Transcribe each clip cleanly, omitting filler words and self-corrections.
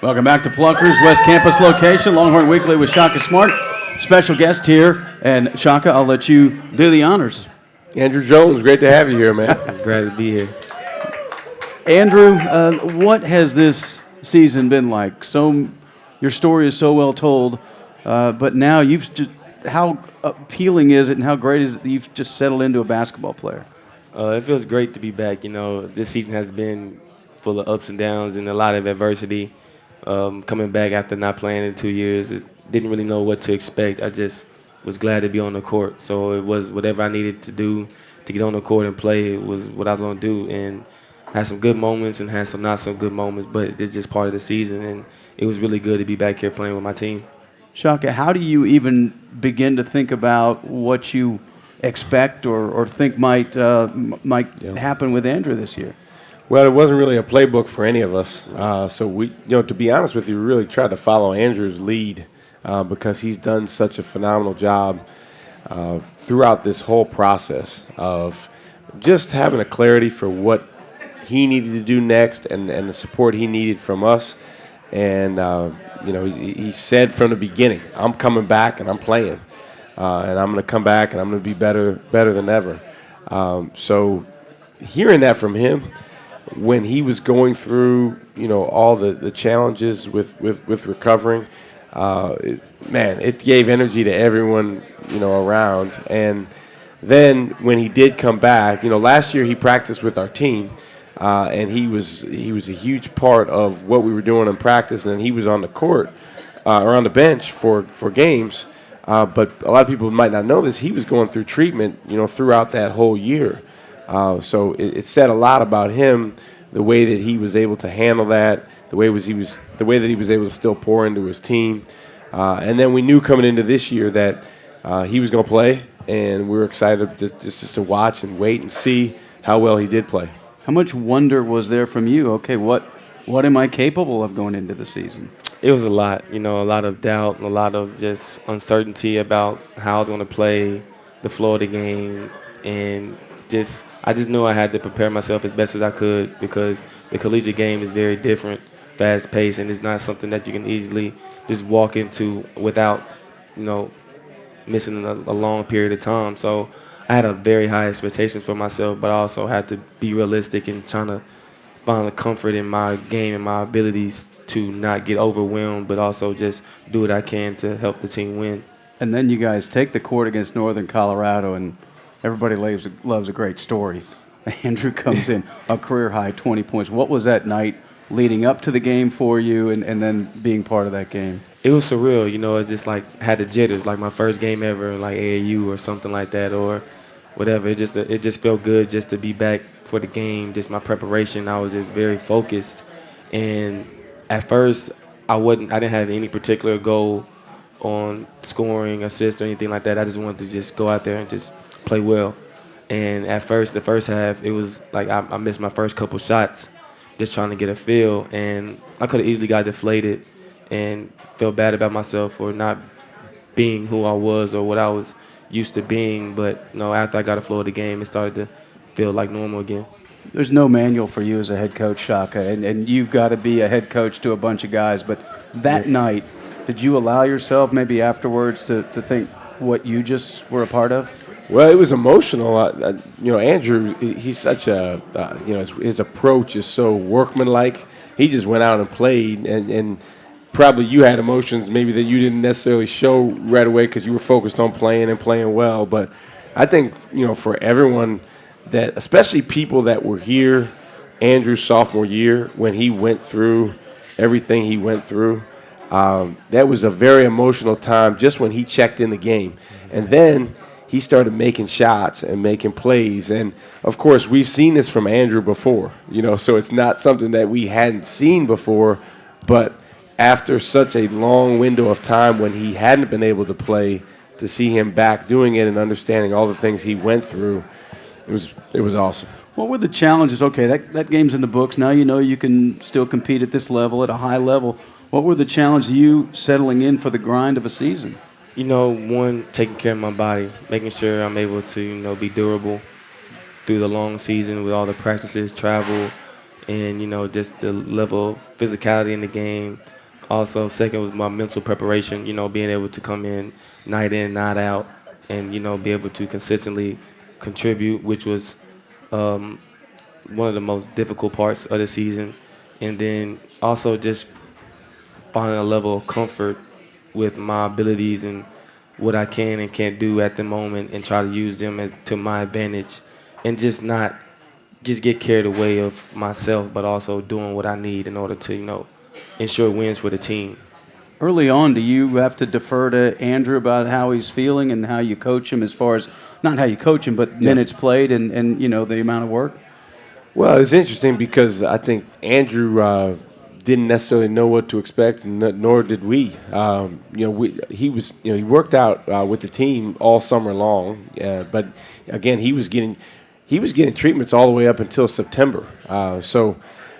Welcome back to Plunkers, West Campus location, Longhorn Weekly with Shaka Smart. Special guest here, and Shaka, I'll let you do the honors. Andrew Jones, great to have you here, man. Glad to be here. Andrew, what has this season been like? Your story is so well told, but now how appealing is it and how great is it that you've just settled into a basketball player? It feels great to be back. This season has been full of ups and downs and a lot of adversity. Coming back after not playing in 2 years, didn't really know what to expect. I just was glad to be on the court. So it was whatever I needed to do to get on the court and play. It was what I was going to do. And had some good moments and had some not so good moments, but it's just part of the season. And it was really good to be back here playing with my team. Shaka, how do you even begin to think about what you expect or think might happen with Andrew this year? Well, it wasn't really a playbook for any of us. So we, to be honest with you, we really tried to follow Andrew's lead because he's done such a phenomenal job throughout this whole process of just having a clarity for what he needed to do next and the support he needed from us. And, he said from the beginning, I'm coming back and I'm playing. And I'm going to come back and I'm going to be better than ever. So hearing that from him, when he was going through, all the challenges with recovering, it gave energy to everyone, around. And then when he did come back, last year he practiced with our team, and he was a huge part of what we were doing in practice, and he was on the court or on the bench for games. But a lot of people might not know this. He was going through treatment, throughout that whole year. So it said a lot about him, the way that he was able to handle that, the way that he was able to still pour into his team, and then we knew coming into this year that he was going to play, and we were excited just to watch and wait and see how well he did play. How much wonder was there from you? Okay, what am I capable of going into the season? It was a lot, a lot of doubt, a lot of just uncertainty about how I was going to play the floor of the game, and I just knew I had to prepare myself as best as I could because the collegiate game is very different, fast-paced, and it's not something that you can easily just walk into without, missing a long period of time. So I had a very high expectations for myself, but I also had to be realistic and trying to find a comfort in my game and my abilities to not get overwhelmed, but also just do what I can to help the team win. And then you guys take the court against Northern Colorado, and everybody loves a great story. Andrew comes in a career-high 20 points. What was that night leading up to the game for you and then being part of that game? It was surreal. It's just like had the jitters, like my first game ever, like AAU or something like that or whatever. It just felt good just to be back for the game, just my preparation. I was just very focused. And at first, I didn't have any particular goal on scoring, assist, or anything like that. I just wanted to just go out there and just play well. And at first, the first half, it was like I missed my first couple shots just trying to get a feel. And I could have easily got deflated and felt bad about myself for not being who I was or what I was used to being. But after I got a flow of the game, it started to feel like normal again. There's no manual for you as a head coach, Shaka, and you've got to be a head coach to a bunch of guys. But that night, did you allow yourself maybe afterwards to think what you just were a part of? Well, it was emotional. Andrew, he's such his approach is so workmanlike. He just went out and played, and probably you had emotions maybe that you didn't necessarily show right away because you were focused on playing and playing well. But I think, for everyone that, especially people that were here Andrew's sophomore year when he went through everything he went through, that was a very emotional time just when he checked in the game. And then he started making shots and making plays. And, of course, we've seen this from Andrew before, so it's not something that we hadn't seen before. But after such a long window of time when he hadn't been able to play, to see him back doing it and understanding all the things he went through, it was awesome. What were the challenges? Okay, that game's in the books. Now you can still compete at this level, at a high level. What were the challenges you settling in for the grind of a season? One, taking care of my body, making sure I'm able to, be durable through the long season with all the practices, travel, and, just the level of physicality in the game. Also, second was my mental preparation, being able to come in, night out, and, be able to consistently contribute, which was one of the most difficult parts of the season. And then also just finding a level of comfort with my abilities and what I can and can't do at the moment and try to use them as to my advantage and just not just get carried away of myself, but also doing what I need in order to, ensure wins for the team. Early on, do you have to defer to Andrew about how he's feeling and how you coach him as far as, not how you coach him, but minutes played and the amount of work? Well, it's interesting because I think Andrew didn't necessarily know what to expect, and nor did we. He worked out with the team all summer long, but again, he was getting treatments all the way up until September.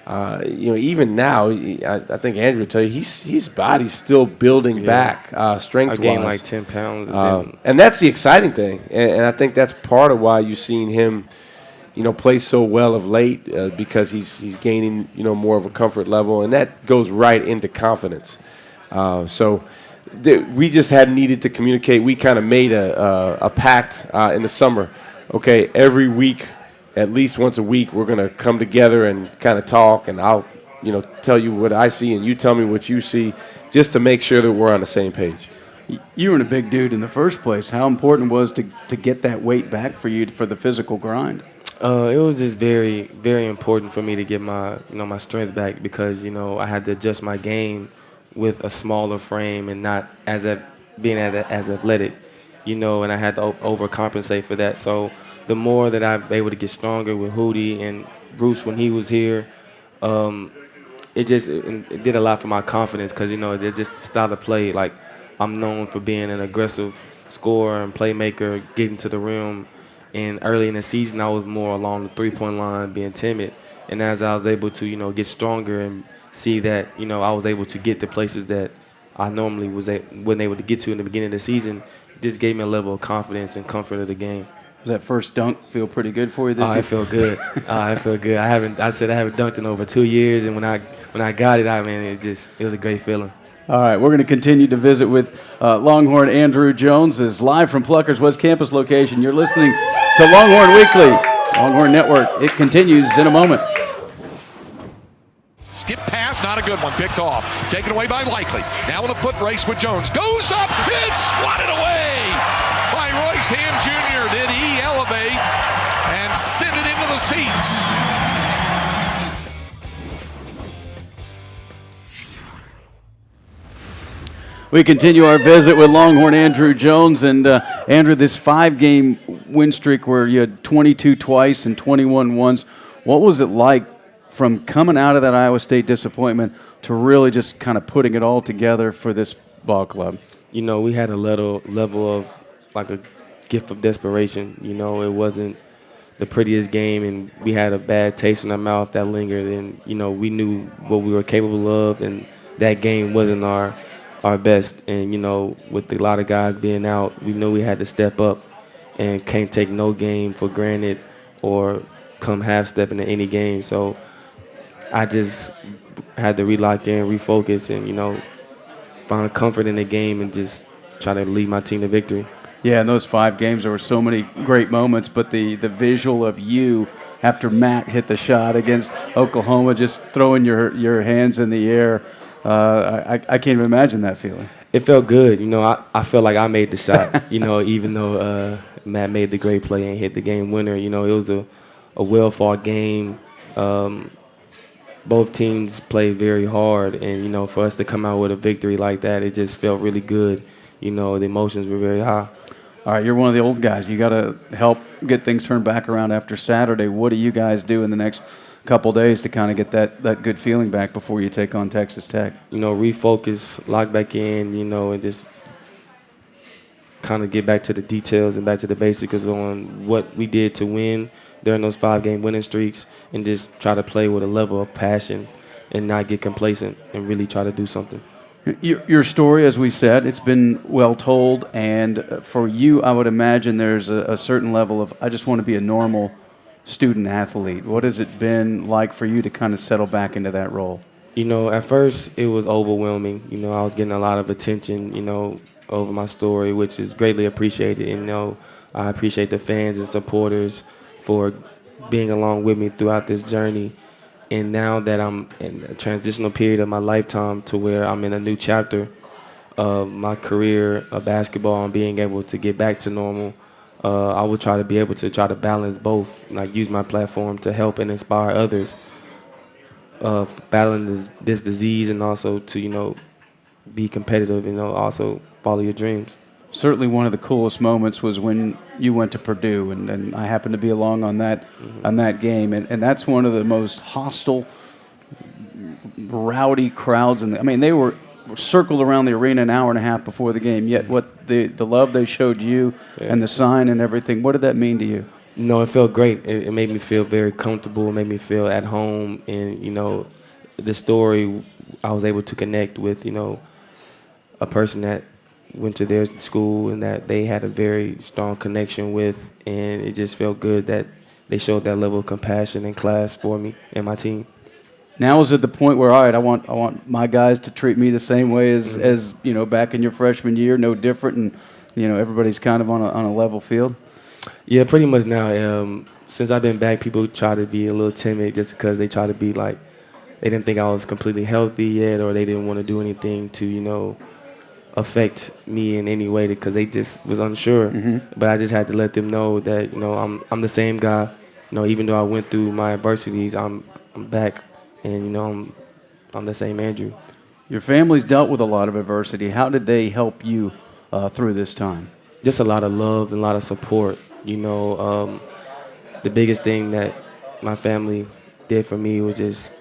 Even now, I think Andrew will tell you his body's still building back strength-wise. I gained like 10 pounds. And that's the exciting thing, and I think that's part of why you've seen him play so well of late because he's gaining more of a comfort level, and that goes right into confidence. We just had needed to communicate. We kind of made a pact in the summer. Okay, every week, at least once a week, we're going to come together and kind of talk, and I'll tell you what I see, and you tell me what you see, just to make sure that we're on the same page. You were a big dude in the first place. How important was to get that weight back for you for the physical grind? It was just very, very important for me to get my, my strength back because, I had to adjust my game with a smaller frame and not being as athletic, and I had to overcompensate for that. So the more that I'm able to get stronger with Hootie and Bruce when he was here, it did a lot for my confidence because, it just style of play. Like, I'm known for being an aggressive scorer and playmaker, getting to the rim. And early in the season, I was more along the three-point line, being timid. And as I was able to, get stronger and see that, I was able to get to places that I normally wasn't able to get to in the beginning of the season, it just gave me a level of confidence and comfort of the game. Does that first dunk feel pretty good for you this year? It felt good. It felt good. I haven't dunked in over 2 years, and when I got it, it was a great feeling. All right, we're going to continue to visit with Longhorn Andrew Jones. Is live from Plucker's West Campus location. You're listening to Longhorn Weekly, Longhorn Network. It continues in a moment. Skip pass, not a good one. Picked off. Taken away by Likely. Now in a foot race with Jones. Goes up. It's swatted away by Royce Ham Jr. Did he elevate and send it into the seats? We continue our visit with Longhorn Andrew Jones. And, Andrew, this 5-game win streak where you had 22 twice and 21 once, what was it like from coming out of that Iowa State disappointment to really just kind of putting it all together for this ball club? We had a level of like a gift of desperation. It wasn't the prettiest game, and we had a bad taste in our mouth that lingered. And, we knew what we were capable of, and that game wasn't our best. And, with a lot of guys being out, we knew we had to step up and can't take no game for granted or come half-step into any game. So I just had to relock in, refocus, and, find comfort in the game and just try to lead my team to victory. Yeah, in those 5 games, there were so many great moments, but the visual of you after Matt hit the shot against Oklahoma, just throwing your hands in the air, I can't even imagine that feeling. It felt good. I felt like I made the shot, even though Matt made the great play and hit the game winner. It was a well-fought game. Both teams played very hard, and, for us to come out with a victory like that, it just felt really good. The emotions were very high. All right, you're one of the old guys. You got to help get things turned back around after Saturday. What do you guys do in the next couple days to kind of get that good feeling back before you take on Texas Tech? Refocus, lock back in, and just kind of get back to the details and back to the basics on what we did to win during those 5-game winning streaks, and just try to play with a level of passion and not get complacent and really try to do something. Your story, as we said, it's been well told, and for you, I would imagine there's a certain level of, I just want to be a normal student athlete. What has it been like for you to kind of settle back into that role? You know, at first it was overwhelming. You know, I was getting a lot of attention, you know, over my story, which is greatly appreciated. And, you know, I appreciate the fans and supporters for being along with me throughout this journey. And now that I'm in a transitional period of my lifetime to where I'm in a new chapter of my career of basketball and being able to get back to normal, I will try to be able to try to balance both, like use my platform to help and inspire others battling this disease, and also to, you know, be competitive, you know, also follow your dreams. Certainly one of the coolest moments was when you went to Purdue, and I happened to be along on that game, and that's one of the most hostile, rowdy crowds. I mean, they were circled around the arena an hour and a half before the game, yet what the love they showed you and the sign and everything, what did that mean to you? No, it felt great. It made me feel very comfortable. It made me feel at home. And, you know, the story, I was able to connect with, you know, a person that went to their school and that they had a very strong connection with. And it just felt good that they showed that level of compassion and class for me and my team. Now is at the point where, all right, I want my guys to treat me the same way as you know, back in your freshman year, no different, and you know, everybody's kind of on a level field. Yeah, pretty much now. Since I've been back, people try to be a little timid just because they try to be like, they didn't think I was completely healthy yet, or they didn't want to do anything to, you know, affect me in any way because they just was unsure. But I just had to let them know that, you know, I'm the same guy. You know, even though I went through my adversities, I'm back, and you know, I'm the same Andrew. Your family's dealt with a lot of adversity. How did they help you through this time? Just a lot of love and a lot of support. You know, the biggest thing that my family did for me was just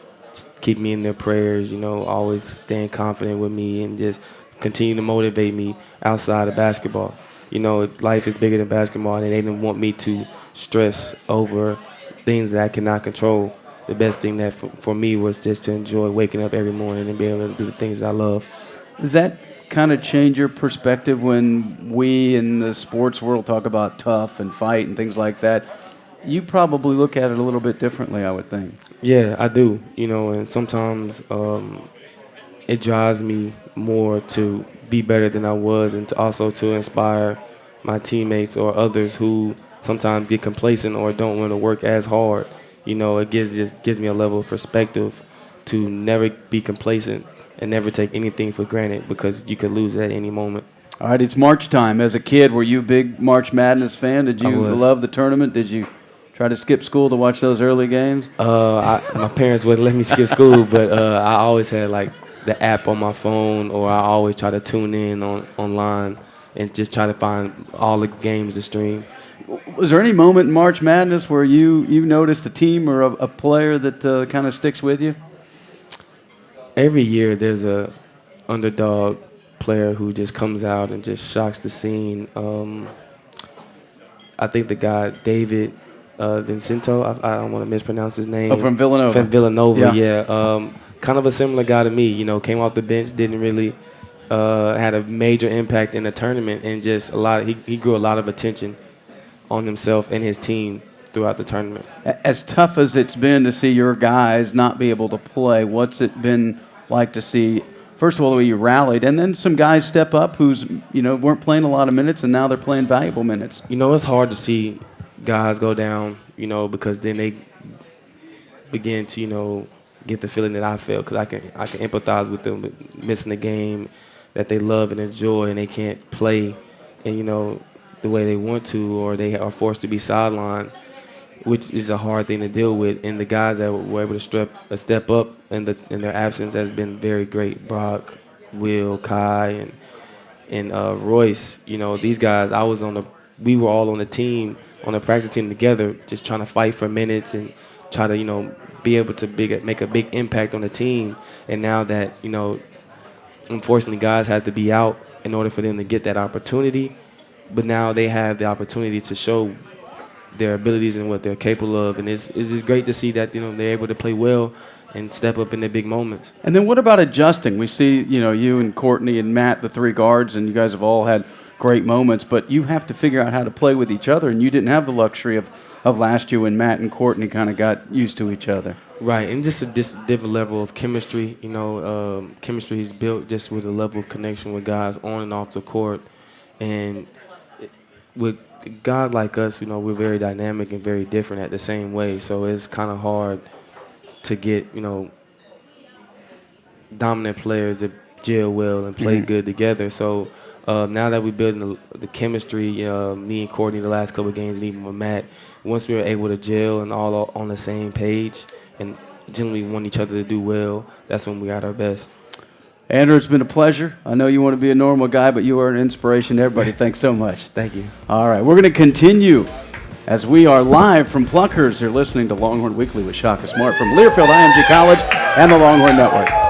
keep me in their prayers, you know, always staying confident with me and just continue to motivate me outside of basketball. You know, life is bigger than basketball, and they didn't want me to stress over things that I cannot control. The best thing that for me was just to enjoy waking up every morning and being able to do the things that I love. Does that kind of change your perspective when we in the sports world talk about tough and fight and things like that? You probably look at it a little bit differently, I would think. Yeah, I do. You know, and sometimes it drives me more to be better than I was, and to also to inspire my teammates or others who sometimes get complacent or don't want to work as hard. You know, it gives me a level of perspective to never be complacent and never take anything for granted, because you could lose at any moment. All right, it's March time. As a kid, were you a big March Madness fan? Did you love the tournament? Did you try to skip school to watch those early games? My parents wouldn't let me skip school, but I always had like the app on my phone, or I always try to tune in online and just try to find all the games to stream. Was there any moment in March Madness where you noticed a team or a player that kind of sticks with you? Every year there's a underdog player who just comes out and just shocks the scene. I think the guy David Vincento, I don't want to mispronounce his name. Oh, from Villanova. From Villanova, yeah. Kind of a similar guy to me. You know, came off the bench, didn't really had a major impact in the tournament, and just he grew a lot of attention on himself and his team throughout the tournament. As tough as it's been to see your guys not be able to play, what's it been like to see, first of all, the way you rallied, and then some guys step up who's, you know, weren't playing a lot of minutes, and now they're playing valuable minutes? You know, it's hard to see guys go down, you know, because then they begin to, you know, get the feeling that I felt, because I can empathize with them missing the game that they love and enjoy, and they can't play, and, you know, the way they want to, or they are forced to be sidelined, which is a hard thing to deal with. And the guys that were able to step up in their absence has been very great. Brock, Will, Kai, and Royce. You know, these guys, we were all on the team, on the practice team together, just trying to fight for minutes and try to, you know, be able to make a big impact on the team. And now that, you know, unfortunately guys had to be out in order for them to get that opportunity, but now they have the opportunity to show their abilities and what they're capable of, and it's just great to see that, you know, they're able to play well and step up in the big moments. And then what about adjusting? We see, you know, you and Courtney and Matt, the three guards, and you guys have all had great moments, but you have to figure out how to play with each other, and you didn't have the luxury of of last year when Matt and Courtney kind of got used to each other. Right, and just a different level of chemistry. Chemistry is built just with a level of connection with guys on and off the court. And with guys like us, we're very dynamic and very different at the same way. So it's kind of hard to get, dominant players that gel well and play good together. So now that we're building the chemistry, me and Courtney the last couple of games, and even with Matt, once we were able to gel and all on the same page and generally want each other to do well, that's when we got our best. Andrew, it's been a pleasure. I know you want to be a normal guy, but you are an inspiration to everybody. Thanks so much. Thank you. All right, we're going to continue as we are live from Pluckers. You're listening to Longhorn Weekly with Shaka Smart from Learfield IMG College and the Longhorn Network.